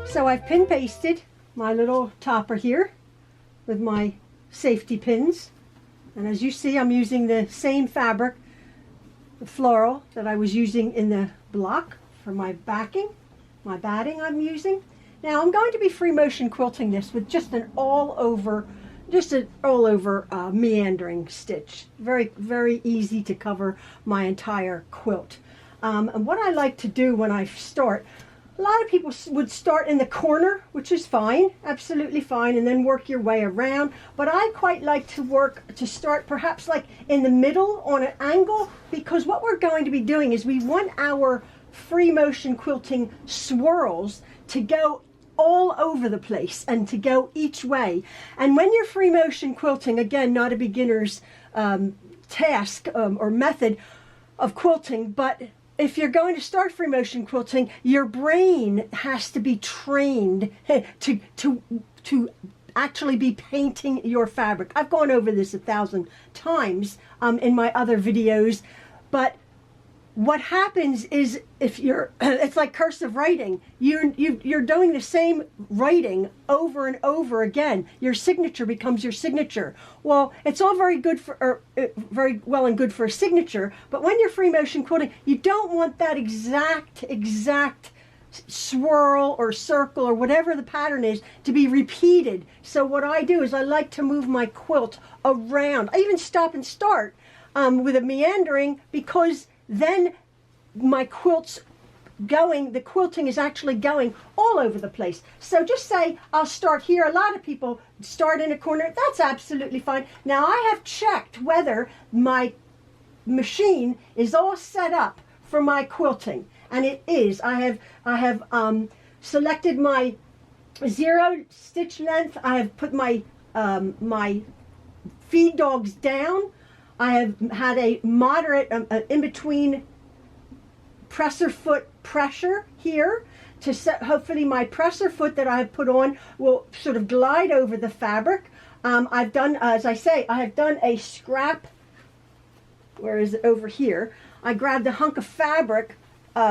So I've pin pasted my little topper here with my safety pins, and as you see, I'm using the same fabric, the floral, that I was using in the block for my backing, my batting I'm using. Now I'm going to be free motion quilting this with just an all over meandering stitch. Very, very easy to cover my entire quilt. And what I like to do when I start, a lot of people would start in the corner, which is fine, absolutely fine, and then work your way around. But I quite like to start perhaps like in the middle on an angle, because what we're going to be doing is we want our free motion quilting swirls to go all over the place and to go each way. And when you're free motion quilting, again, not a beginner's task or method of quilting, but if you're going to start free motion quilting, your brain has to be trained to actually be painting your fabric. I've gone over this 1,000 times in my other videos, but what happens is, if you're, it's like cursive writing. You're doing the same writing over and over again. Your signature becomes your signature. Well, it's all very good for, very well and good for a signature, but when you're free motion quilting, you don't want that exact swirl or circle or whatever the pattern is to be repeated. So what I do is I like to move my quilt around. I even stop and start with a meandering, because then my quilt's going, the quilting is actually going all over the place. So just say I'll start here. A lot of people start in a corner. That's absolutely fine. Now I have checked whether my machine is all set up for my quilting, and it is. I have selected my 0 stitch length. I have put my my feed dogs down. I have had a moderate in between presser foot pressure here to set. Hopefully my presser foot that I have put on will sort of glide over the fabric. I've done, as I say, I have done a scrap. Where is it? Over here. I grabbed a hunk of fabric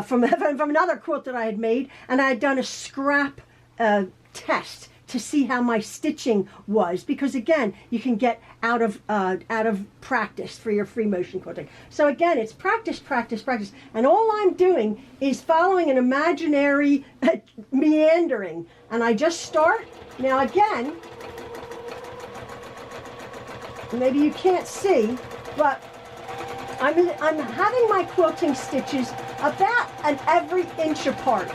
from another quilt that I had made, and I had done a scrap test to see how my stitching was, because again, you can get out of practice for your free motion quilting. So again, it's practice, practice, practice, and all I'm doing is following an imaginary meandering, and I just start. Now again, maybe you can't see, but I'm having my quilting stitches about an every inch apart.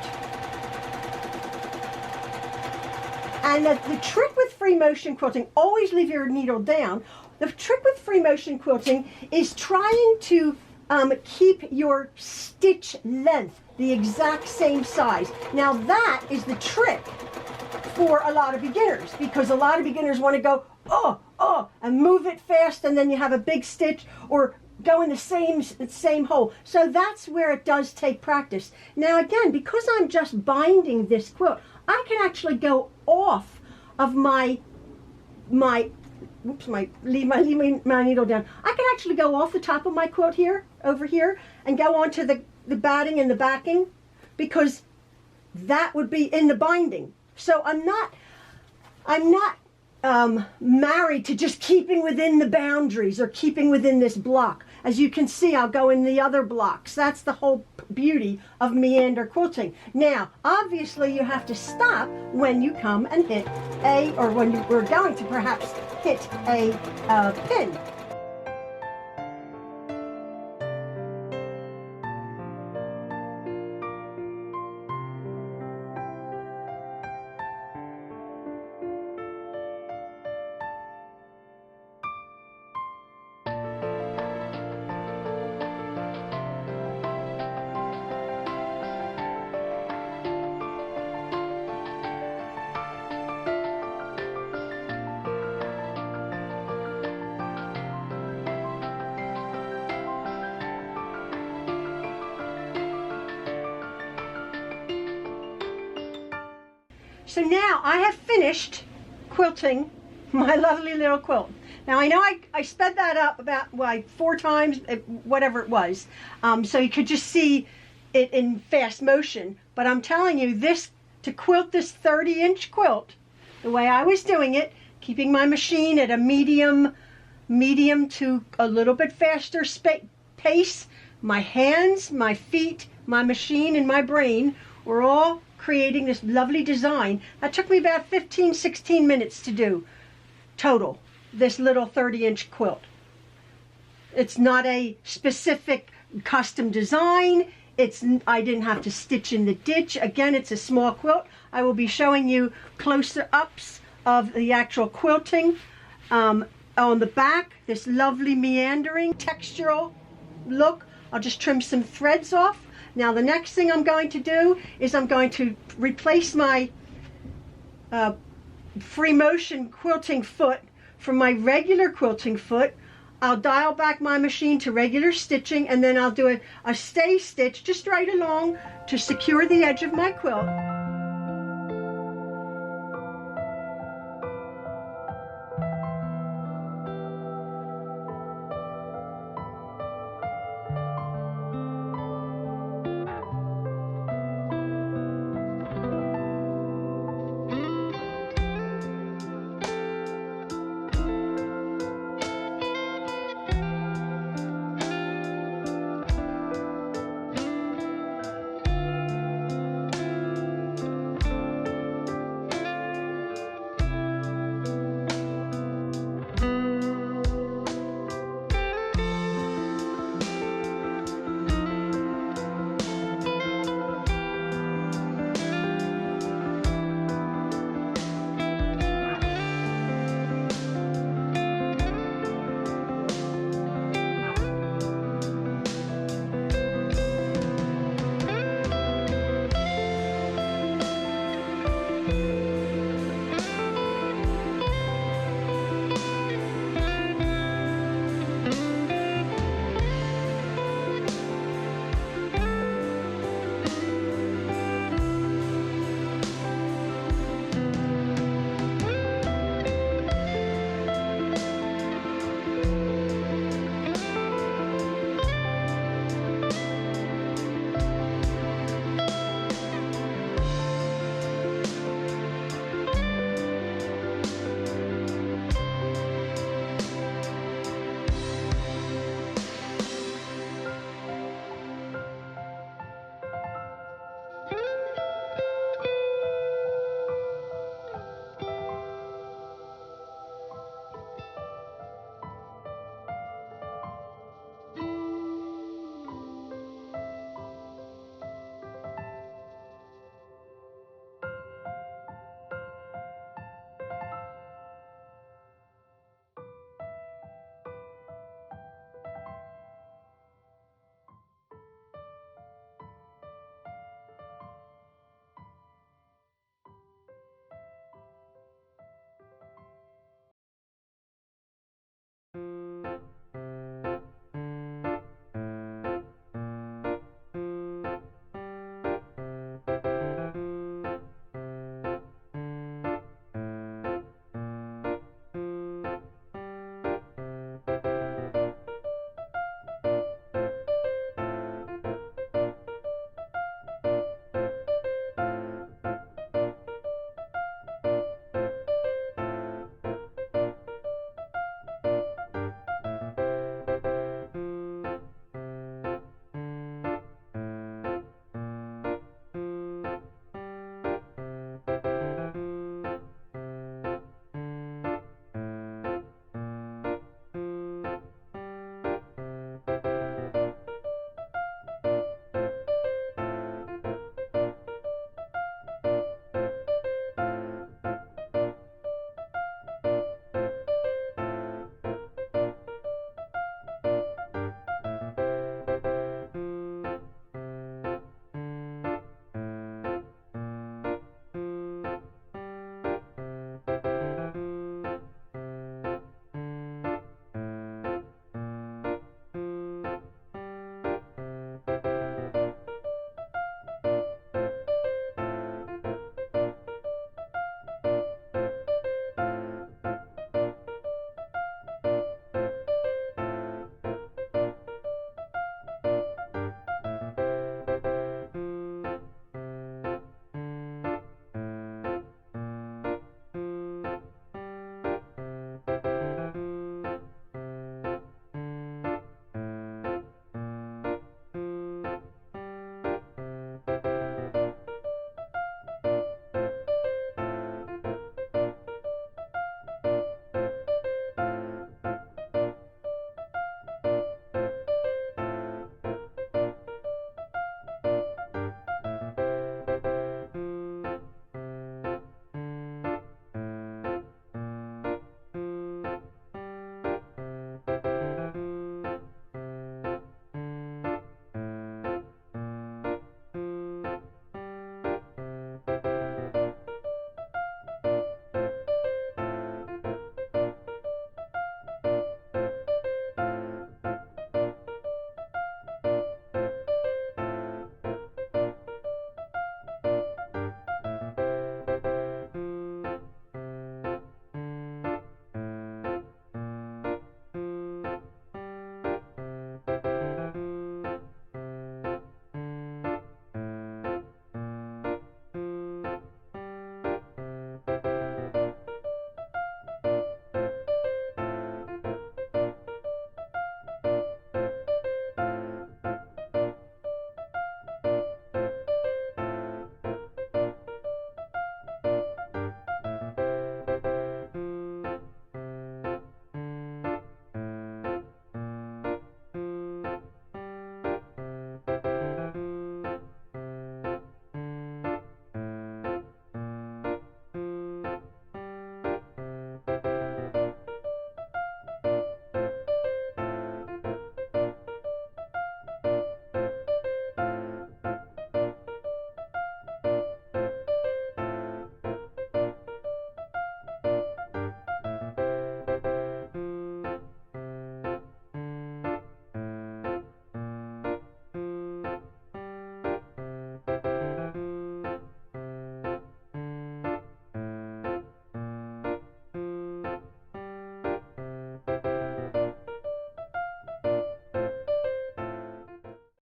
And the trick with free motion quilting, always leave your needle down. The trick with free motion quilting is trying to keep your stitch length the exact same size. Now that is the trick for a lot of beginners, because a lot of beginners want to go, and move it fast, and then you have a big stitch, or go in the same hole. So that's where it does take practice. Now again, because I'm just binding this quilt, I can actually go off of my leave my needle down. I can actually go off the top of my quilt here, over here, and go onto the batting and the backing, because that would be in the binding. So I'm not married to just keeping within the boundaries or keeping within this block. As you can see, I'll go in the other blocks. That's the whole beauty of meander quilting. Now, obviously, you have to stop when you come and hit or when we're going to perhaps hit a pin. So now I have finished quilting my lovely little quilt. Now I know I sped that up about 4 times, whatever it was, so you could just see it in fast motion. But I'm telling you, this to quilt this 30-inch quilt the way I was doing it, keeping my machine at a medium to a little bit faster pace. My hands, my feet, my machine, and my brain were all creating this lovely design. That took me about 15-16 minutes to do total, this little 30-inch quilt. It's not a specific custom design. I didn't have to stitch in the ditch. Again, it's a small quilt. I will be showing you closer ups of the actual quilting. On the back, this lovely meandering textural look. I'll just trim some threads off. Now the next thing I'm going to do is I'm going to replace my free motion quilting foot from my regular quilting foot. I'll dial back my machine to regular stitching, and then I'll do a stay stitch just right along to secure the edge of my quilt.